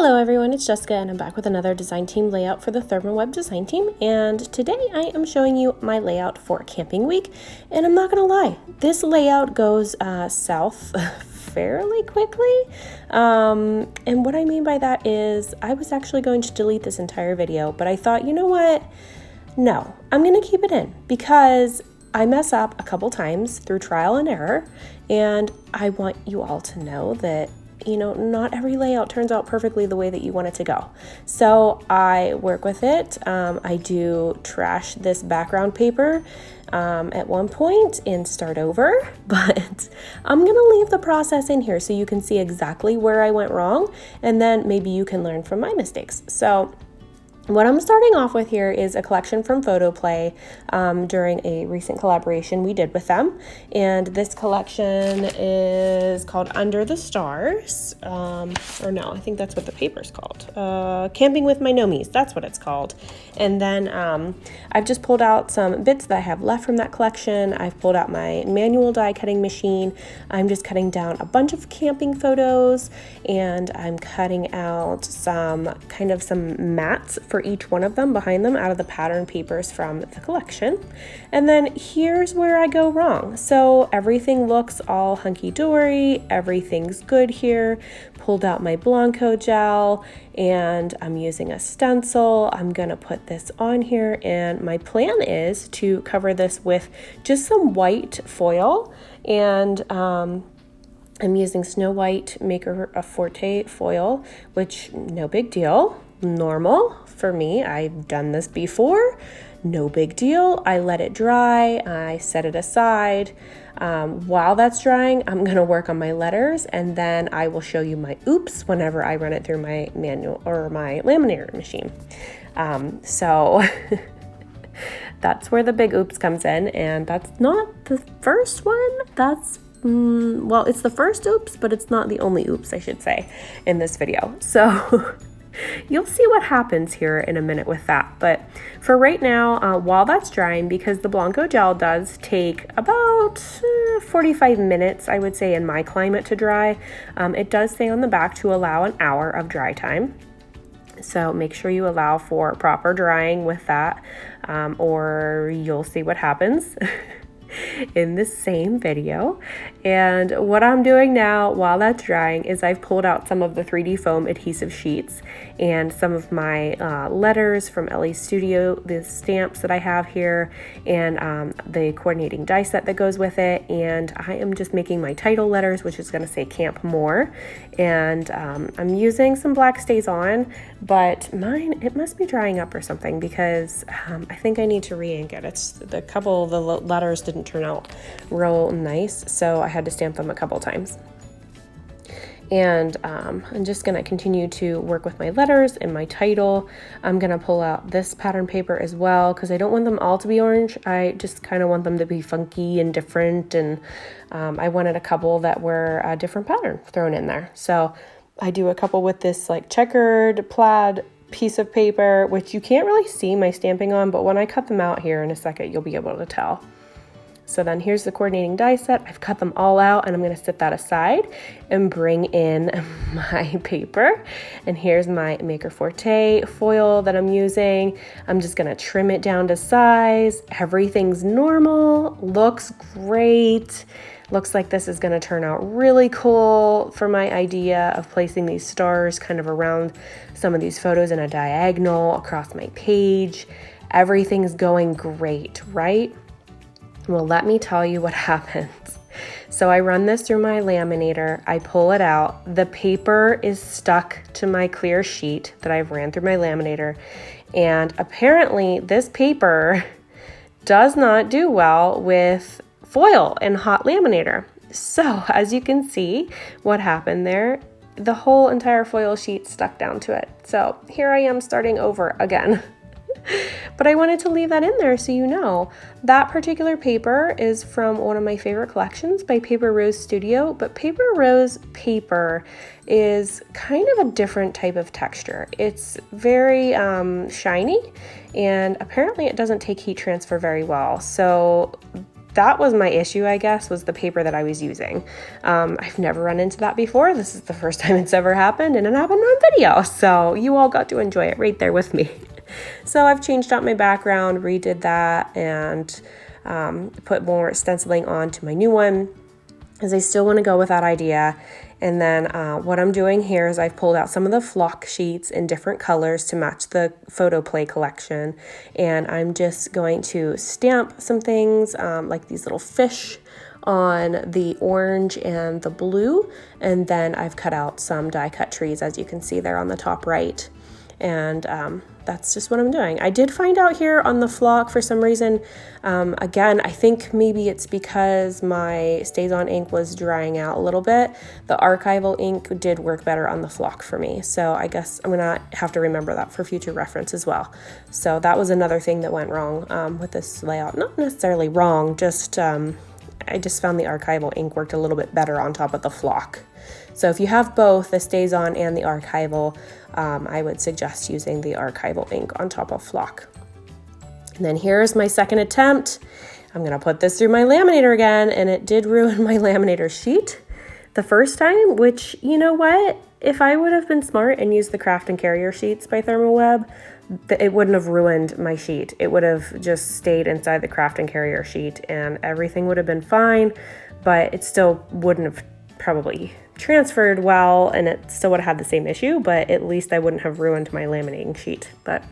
Hello everyone, it's Jessica and I'm back with another design team layout for the ThermOWeb design team, and today I am showing you my layout for camping week. And I'm not gonna lie, this layout goes south fairly quickly, and what I mean by that is I was actually going to delete this entire video, but I thought, you know what, no, I'm gonna keep it in because I mess up a couple times through trial and error, and I want you all to know that not every layout turns out perfectly the way that you want it to go. So I work with it. I do trash this background paper at one point and start over, but I'm gonna leave the process in here so you can see exactly where I went wrong, and then maybe you can learn from my mistakes. So what I'm starting off with here is a collection from Photoplay during a recent collaboration we did with them. And this collection is called Under the Stars. Or no, I think that's what the paper's called. Camping with My Gnomies, that's what it's called. And then I've just pulled out some bits that I have left from that collection. I've pulled out my manual die cutting machine. I'm just cutting down a bunch of camping photos, and I'm cutting out some mats for each one of them behind them out of the pattern papers from the collection. And then here's where I go wrong. So everything looks all hunky-dory, everything's good here. Pulled out my Blanco gel and I'm using a stencil. I'm gonna put this on here, and my plan is to cover this with just some white foil, and I'm using Snow White Maker Forte foil, which no big deal, normal for me. I've done this before, no big deal. I let it dry, I set it aside. While that's drying, I'm gonna work on my letters, and then I will show you my oops whenever I run it through my manual or my laminator machine. So that's where the big oops comes in, and that's not the first one. That's well, it's the first oops, but it's not the only oops, I should say, in this video. So you'll see what happens here in a minute with that. But for right now, while that's drying, because the Blanco gel does take about 45 minutes, I would say, in my climate to dry, it does say on the back to allow an hour of dry time. So make sure you allow for proper drying with that, or you'll see what happens in the same video. And what I'm doing now while that's drying is I've pulled out some of the 3D foam adhesive sheets and some of my letters from Elle Studio, the stamps that I have here, and the coordinating die set that goes with it. And I am just making my title letters, which is going to say Camp More. And I'm using some black StazOn, but mine, it must be drying up or something, because I think I need to re-ink it. It's the couple of the letters didn't turn out real nice, so I had to stamp them a couple times. And I'm just gonna continue to work with my letters and my title. I'm gonna pull out this pattern paper as well, because I don't want them all to be orange. I just kind of want them to be funky and different, and I wanted a couple that were a different pattern thrown in there. So I do a couple with this like checkered plaid piece of paper, which you can't really see my stamping on, but when I cut them out here in a second, you'll be able to tell. So then here's the coordinating die set. I've cut them all out, and I'm gonna set that aside and bring in my paper. And here's my Maker Forte foil that I'm using. I'm just gonna trim it down to size. Everything's normal, looks great. Looks like this is gonna turn out really cool for my idea of placing these stars kind of around some of these photos in a diagonal across my page. Everything's going great, right? Well, let me tell you what happens. So I run this through my laminator, I pull it out, the paper is stuck to my clear sheet that I've ran through my laminator, and apparently this paper does not do well with foil and hot laminator. So as you can see what happened there, the whole entire foil sheet stuck down to it. So here I am starting over again. But I wanted to leave that in there so you know. That particular paper is from one of my favorite collections by Paper Rose Studio, but Paper Rose paper is kind of a different type of texture. It's very shiny, and apparently it doesn't take heat transfer very well. So that was my issue, I guess, was the paper that I was using. I've never run into that before. This is the first time it's ever happened, and it happened on video. So you all got to enjoy it right there with me. So I've changed out my background, redid that, and put more stenciling onto my new one, as I still want to go with that idea. And then what I'm doing here is I've pulled out some of the flock sheets in different colors to match the Photoplay collection. And I'm just going to stamp some things like these little fish on the orange and the blue. And then I've cut out some die cut trees, as you can see there on the top right. And that's just what I'm doing. I did find out here on the flock for some reason, again, I think maybe it's because my StazOn ink was drying out a little bit. The Archival ink did work better on the flock for me. So I guess I'm gonna have to remember that for future reference as well. So that was another thing that went wrong with this layout. Not necessarily wrong, just I just found the Archival ink worked a little bit better on top of the flock. So if you have both the StazOn and the Archival, I would suggest using the Archival ink on top of flock. And then here's my second attempt. I'm gonna put this through my laminator again, and it did ruin my laminator sheet the first time, which, you know what? If I would have been smart and used the Craft and Carrier sheets by ThermOWeb, it wouldn't have ruined my sheet. It would have just stayed inside the Craft and Carrier sheet and everything would have been fine, but it still wouldn't have probably transferred well, and it still would have had the same issue, but at least I wouldn't have ruined my laminating sheet. But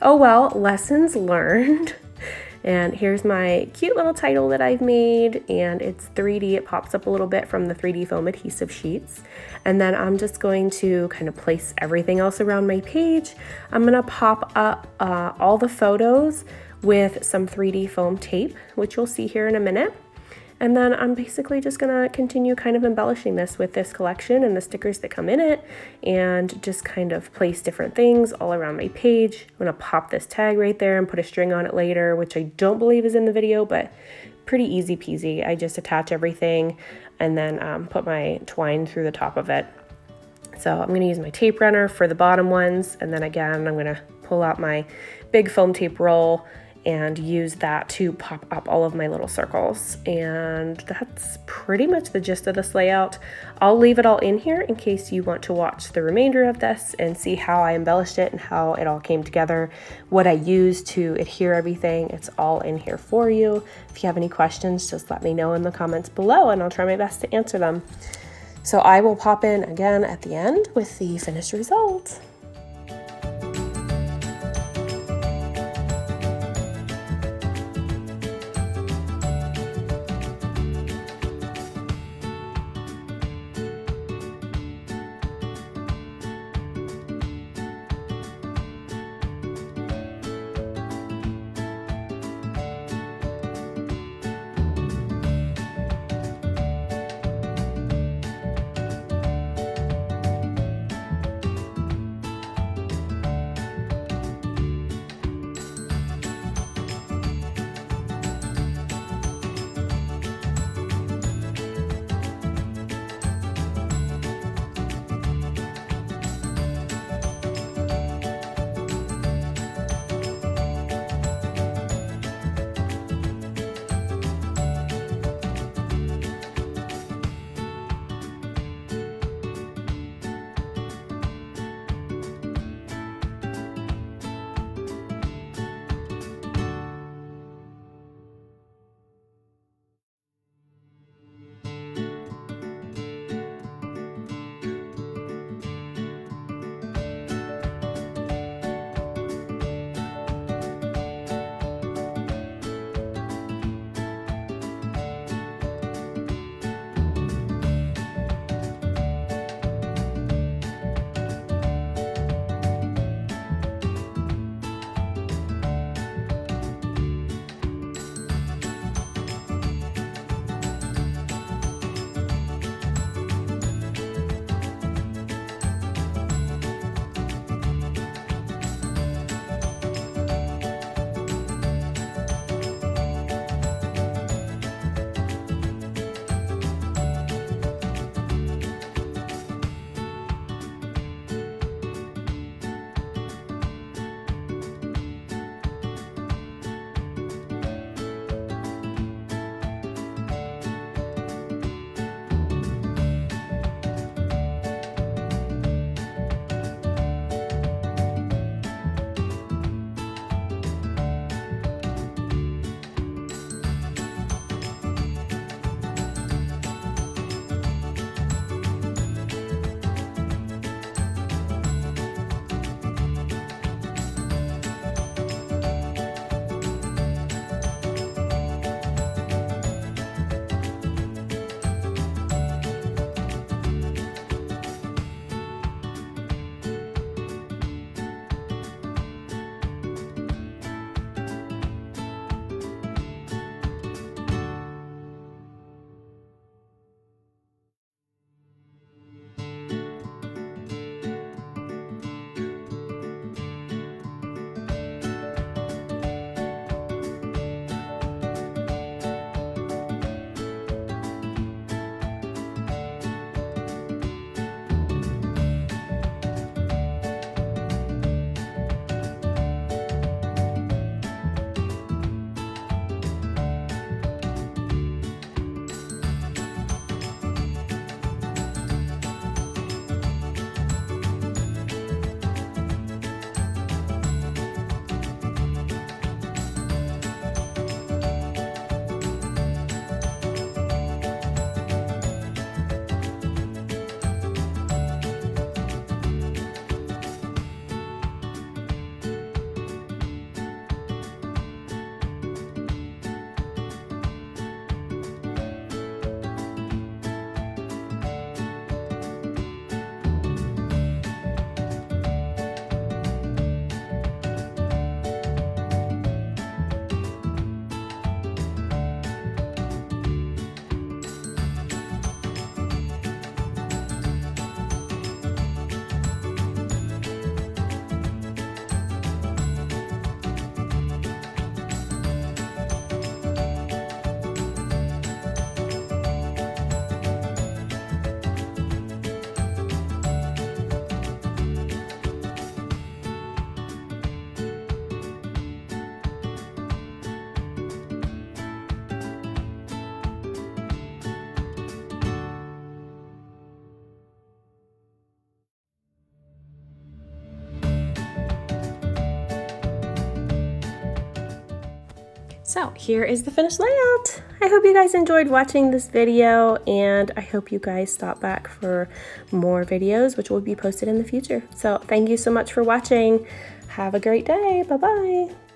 oh well, lessons learned. And here's my cute little title that I've made, and it's 3D. It pops up a little bit from the 3D foam adhesive sheets. And then I'm just going to kind of place everything else around my page. I'm gonna pop up all the photos with some 3D foam tape, which you'll see here in a minute. And then I'm basically just gonna continue kind of embellishing this with this collection and the stickers that come in it, and just kind of place different things all around my page. I'm gonna pop this tag right there and put a string on it later, which I don't believe is in the video, but pretty easy peasy. I just attach everything and then put my twine through the top of it. So I'm gonna use my tape runner for the bottom ones, and then again, I'm gonna pull out my big foam tape roll and use that to pop up all of my little circles. And that's pretty much the gist of this layout. I'll leave it all in here in case you want to watch the remainder of this and see how I embellished it and how it all came together, what I used to adhere everything. It's all in here for you. If you have any questions, just let me know in the comments below and I'll try my best to answer them. So I will pop in again at the end with the finished result. So here is the finished layout. I hope you guys enjoyed watching this video, and I hope you guys stop back for more videos, which will be posted in the future. So thank you so much for watching. Have a great day. Bye-bye.